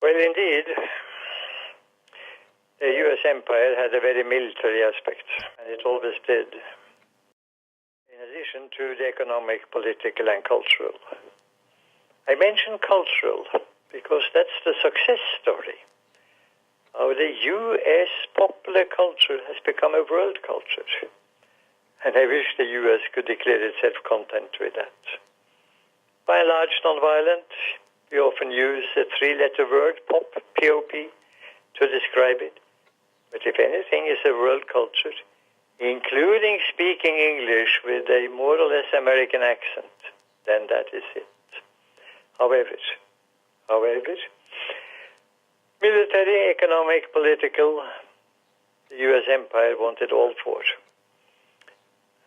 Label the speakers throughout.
Speaker 1: Well, indeed, the U.S. empire had a very military aspect, and it always did, in addition to the economic, political, and cultural. I mention cultural because that's the success story. How the U.S. popular culture has become a world culture. And I wish the U.S. could declare itself content with that. By and large, nonviolent. We often use a three-letter word, pop, P-O-P, to describe it. But if anything is a world culture, including speaking English with a more or less American accent, then that is it. However, military, economic, political, the U.S. empire wanted all four.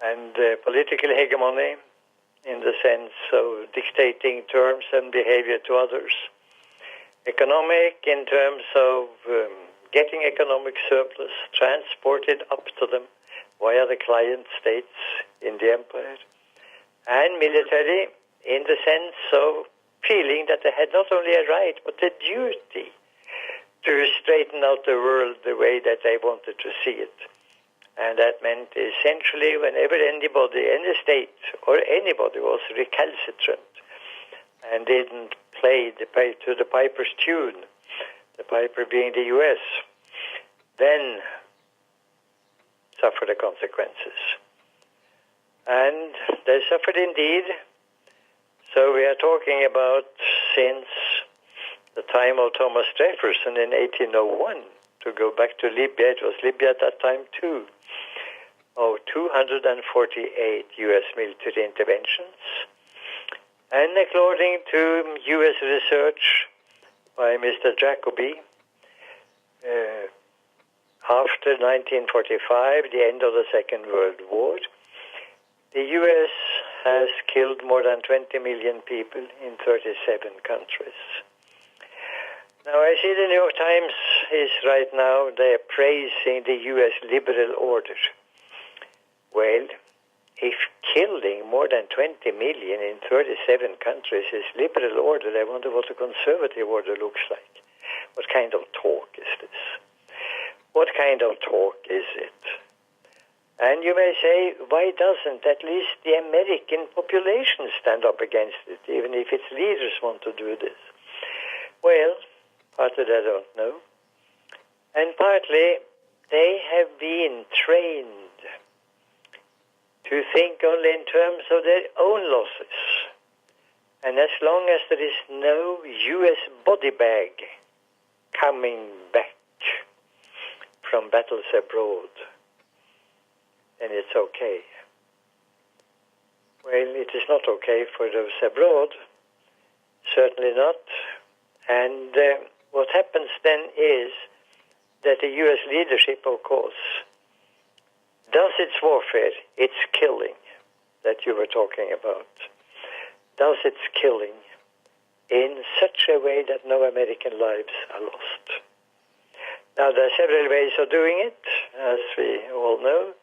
Speaker 1: And political hegemony, in the sense of dictating terms and behavior to others. Economic, in terms of getting economic surplus transported up to them via the client states in the empire. And military, in the sense of feeling that they had not only a right, but a duty to straighten out the world the way that they wanted to see it. And that meant essentially whenever anybody in the state or anybody was recalcitrant and didn't play to the piper's tune, the piper being the U.S., then suffer the consequences. And they suffered indeed. So we are talking about since the time of Thomas Jefferson in 1801, to go back to Libya, it was Libya at that time too, of 248 U.S. military interventions. And according to U.S. research by Mr. Jacoby, after 1945, the end of the Second World War, the U.S. has killed more than 20 million people in 37 countries. Now, I see the New York Times is right now, they are praising the U.S. liberal order. Well, if killing more than 20 million in 37 countries is liberal order, I wonder what a conservative order looks like. What kind of talk is this? What kind of talk is it? And you may say, why doesn't at least the American population stand up against it, even if its leaders want to do this? Well, partly I don't know. And partly they have been trained to think only in terms of their own losses. And as long as there is no U.S. body bag coming back from battles abroad, then it's okay. Well, it is not okay for those abroad, certainly not. And what happens then is that the U.S. leadership, of course, does its warfare, its killing that you were talking about, does its killing in such a way that no American lives are lost. Now, there are several ways of doing it, as we all know.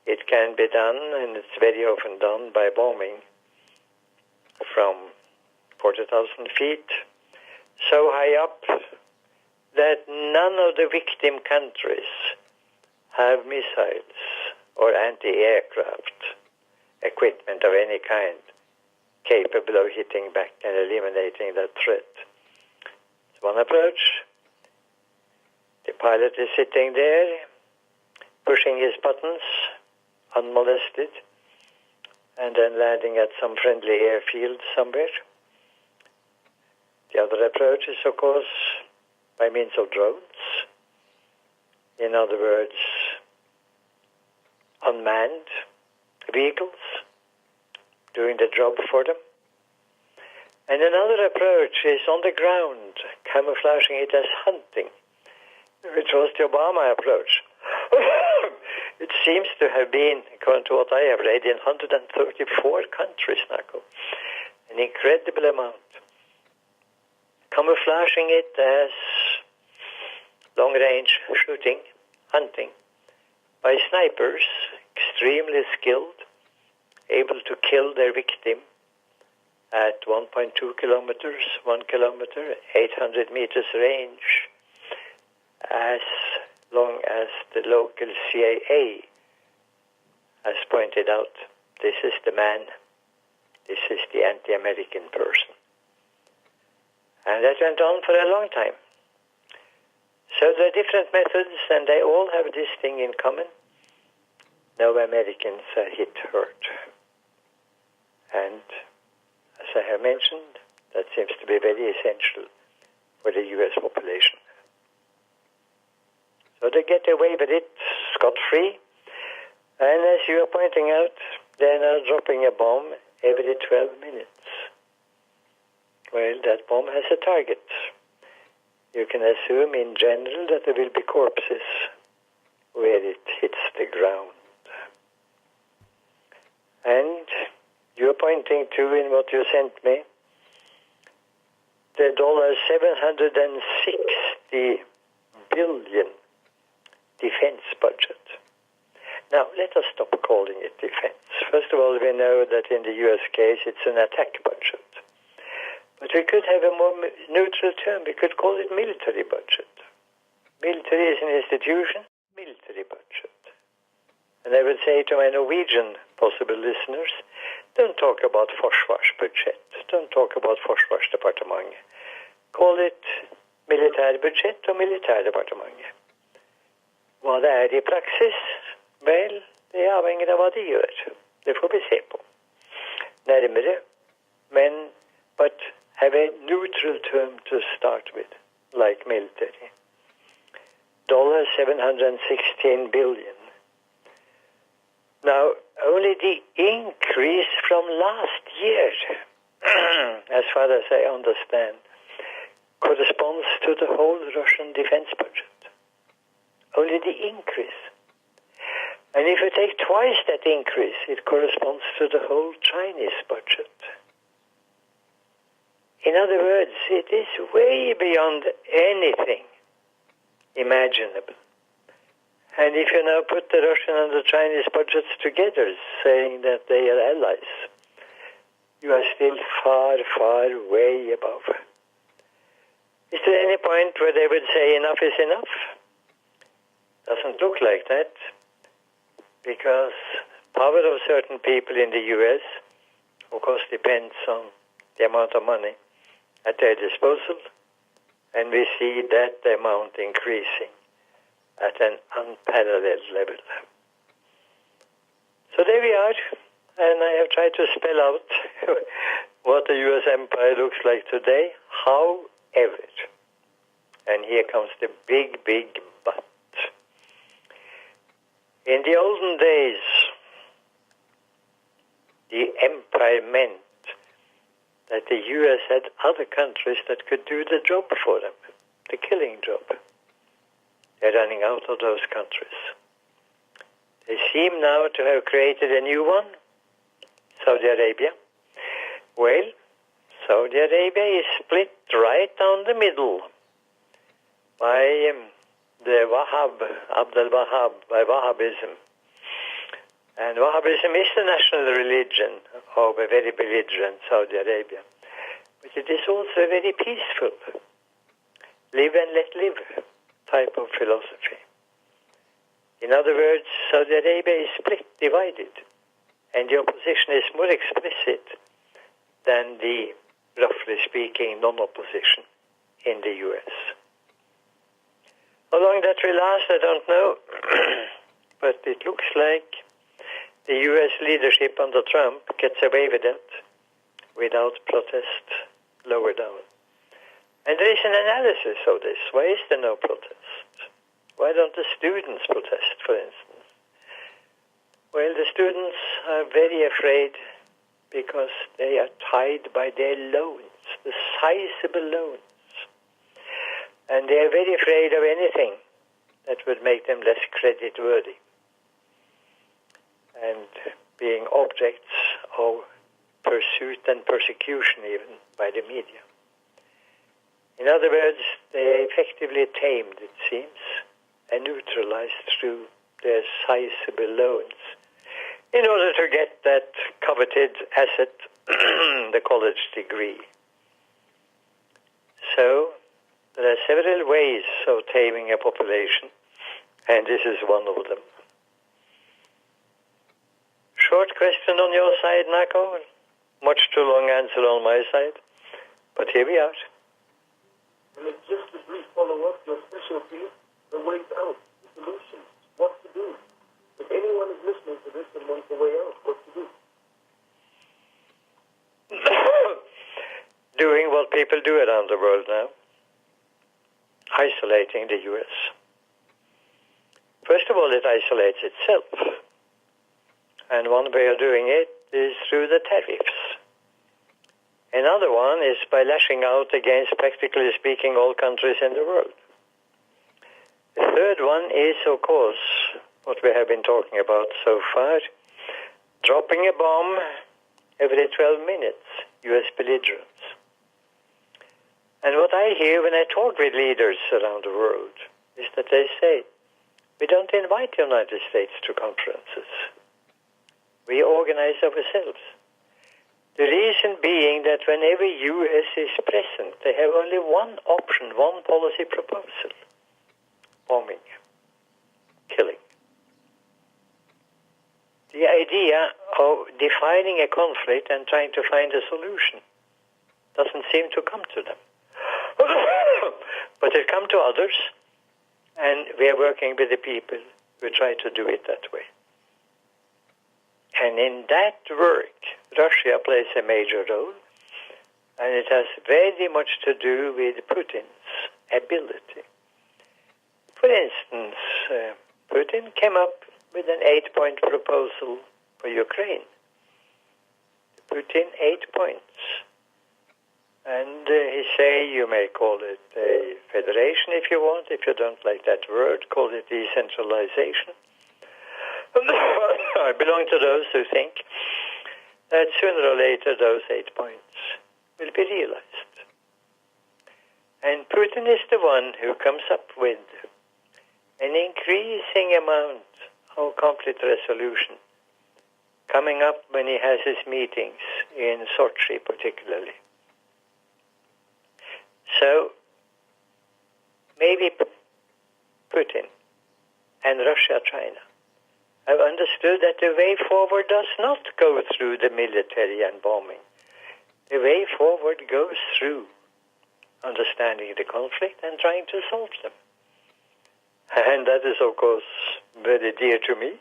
Speaker 1: It can be done, and it's very often done, by bombing from 40,000 feet, so high up that none of the victim countries have missiles or anti-aircraft equipment of any kind capable of hitting back and eliminating that threat. It's one approach. The pilot is sitting there, pushing his buttons, unmolested, and then landing at some friendly airfield somewhere. The other approach is, of course, by means of drones. In other words, unmanned vehicles doing the job for them. And another approach is on the ground, camouflaging it as hunting, which was the Obama approach. It seems to have been, according to what I have read, in 134 countries, Nako. An incredible amount. Camouflaging it as long-range shooting, hunting, by snipers, extremely skilled, able to kill their victim at 1.2 kilometers, 1 kilometer, 800 meters range, as long as the local CIA has pointed out, this is the man, this is the anti-American person. And that went on for a long time. So there are different methods, and they all have this thing in common. No Americans are hurt. And as I have mentioned, that seems to be very essential for the U.S. population. So they get away with it scot-free. And as you are pointing out, they're now dropping a bomb every 12 minutes. Well, that bomb has a target. You can assume in general that there will be corpses where it hits the ground. And you're pointing to, in what you sent me, the $760 billion defense budget. Now, let us stop calling it defense. First of all, we know that in the U.S. case, it's an attack budget. But we could have a more neutral term. We could call it military budget. Military is an institution, military budget. And I would say to my Norwegian possible listeners, don't talk about forsvarsbudsjett. Don't talk about Forsvarsdepartementet. Call it militærbudsjett og militærdepartementet. Hva det er i praksis, vel, det er avhengig av hva de gjør. Det får vi se på nærmere. But have a neutral term to start with, like military. $716 billion. Now, only the increase from last year, as far as I understand, corresponds to the whole Russian defense budget. Only the increase. And if you take twice that increase, it corresponds to the whole Chinese budget. In other words, it is way beyond anything imaginable. And if you now put the Russian and the Chinese budgets together, saying that they are allies, you are still far, far way above. Is there any point where they would say enough is enough? Doesn't look like that, because power of certain people in the U.S., of course, depends on the amount of money at their disposal, and we see that amount increasing at an unparalleled level. So there we are, and I have tried to spell out what the U.S. empire looks like today. However, and here comes the big, big but. In the olden days, the empire meant that the U.S. had other countries that could do the job for them, the killing job. They're running out of those countries. They seem now to have created a new one, Saudi Arabia. Well, Saudi Arabia is split right down the middle by the Abdel Wahhab, by Wahhabism. And Wahhabism is the national religion of a very belligerent Saudi Arabia. But it is also a very peaceful, live and let live type of philosophy. In other words, Saudi Arabia is split, divided, and the opposition is more explicit than the, roughly speaking, non-opposition in the U.S. How long that will last, I don't know, but it looks like the U.S. leadership under Trump gets away with it without protest lower down. And there is an analysis of this. Why is there no protest? Why don't the students protest, for instance? Well, the students are very afraid because they are tied by their loans, the sizable loans. And they are very afraid of anything that would make them less creditworthy and being objects of pursuit and persecution even by the media. In other words, they are effectively tamed, it seems, and neutralized through their sizable loans in order to get that coveted asset, the college degree. So there are several ways of taming a population, and this is one of them. Short question on your side, Nako. Much too long answer on my side. But here we are.
Speaker 2: And it's just a brief follow-up, your specialty, the ways out, the solutions, what to do. If anyone is listening to this and wants a way out, what to do?
Speaker 1: Doing what people do around the world now. Isolating the U.S. First of all, it isolates itself. And one way of doing it is through the tariffs. Another one is by lashing out against, practically speaking, all countries in the world. The third one is, of course, what we have been talking about so far, dropping a bomb every 12 minutes, U.S. belligerence. And what I hear when I talk with leaders around the world is that they say, we don't invite the United States to conferences. We organize ourselves. The reason being that whenever U.S. is present, they have only one option, one policy proposal. Bombing. Killing. The idea of defining a conflict and trying to find a solution doesn't seem to come to them. But it comes to others, and we are working with the people who try to do it that way. And in that work, Russia plays a major role, and it has very much to do with Putin's ability. For instance, Putin came up with an 8-point proposal for Ukraine. Putin, 8 points. And he say, you may call it a federation if you want. If you don't like that word, call it decentralization. I belong to those who think that sooner or later those 8 points will be realized. And Putin is the one who comes up with an increasing amount of conflict resolution coming up when he has his meetings in Sochi particularly. So maybe Putin and Russia, China have understood that the way forward does not go through the military and bombing. The way forward goes through understanding the conflict and trying to solve them. And that is, of course, very dear to me,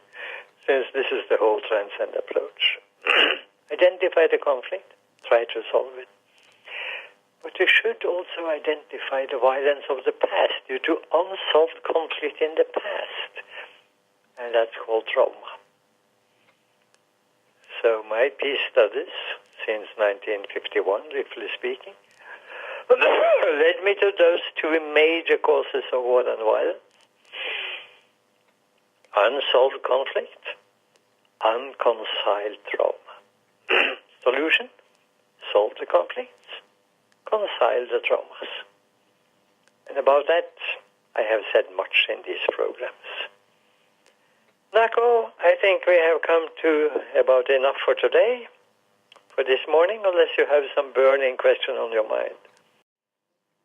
Speaker 1: since this is the whole transcend approach. Identify the conflict, try to solve it. But you should also identify the violence of the past due to unsolved conflict in the past. And that's called trauma. So my peace studies, since 1951, briefly speaking, led me to those two major causes of war and violence. Unsolved conflict, unconciled trauma. Solution, solve the conflicts, reconcile the traumas. And about that, I have said much in these programs. Nako, I think we have come to about enough for today, for this morning, unless you have some burning question on your mind.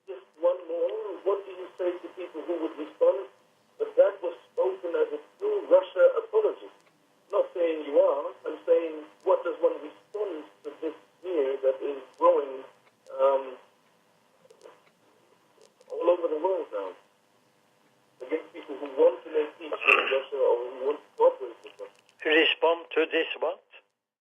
Speaker 2: Just one more. What do you say to people who would respond that that was spoken as a true Russia apology? Not saying you are, I'm saying what does one respond to this fear that is growing all over the world now against people who want to make peace with Russia or who want to cooperate with Russia?
Speaker 1: Respond to this one?